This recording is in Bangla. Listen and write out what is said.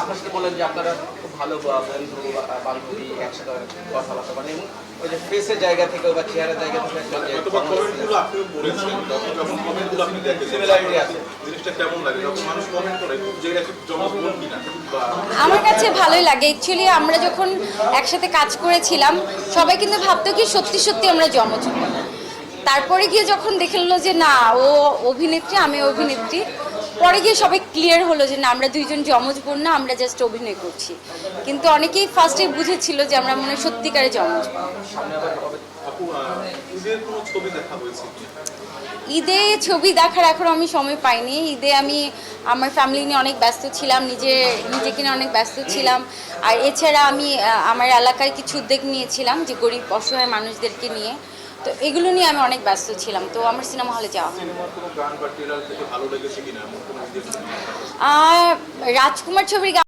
আপনার সাথে বললেন যে আপনারা খুব ভালো বন্ধু বান্ধবী একসাথে কথাবার্তা বলেন এবং ওই যে ফেসের জায়গা থেকে বা চেহারার জায়গা থেকে একটা যে কমেন্টগুলো আপনিও বলেছেন, যখন কমেন্টগুলো আপনি দেখেন সিমিলারিটি আছে। জিনিসটা কেমন লাগে যখন মানুষ কমেন্ট করে যে এটা কি জমজ বোন কিনা বা আমার কাছে ভালোই লাগে। অ্যাকচুয়ালি আমরা যখন একসাথে কাজ করেছিলাম সবাই কিন্তু ভাবতো কি সত্যি সত্যি আমরা জমজ বোন। তারপরে গিয়ে যখন দেখলো যে না ও অভিনেত্রী আমি অভিনেত্রী, পরে গিয়ে সবাই ক্লিয়ার হলো যে না আমরা দুইজন জমজ বোন না, আমরা জাস্ট অভিনয় করছি। কিন্তু অনেকেই ফার্স্টে বুঝেছিল যে আমরা মনে হয় সত্যিকারে জমজ বোন। আপু ঈদের কোনো ছবি দেখা হয়েছে কিনা? ঈদে ছবি দেখার এখন আমি সময় পাইনি। ঈদে আমি আমার ফ্যামিলি নিয়ে অনেক ব্যস্ত ছিলাম, নিজেকে নিয়ে অনেক ব্যস্ত ছিলাম। আর এছাড়া আমি আমার এলাকায় কিছু উদ্যোগ নিয়েছিলাম যে গরিব অসহায় মানুষদেরকে নিয়ে, তো এগুলো নিয়ে আমি অনেক ব্যস্ত ছিলাম, তো আমার সিনেমা হলে যাওয়া হয়। সিনেমার কোনো গান বা ট্রেলার থেকে ভালো লেগেছে কিনা এমন কোনো ঈদের ছবি? রাজকুমার ছবির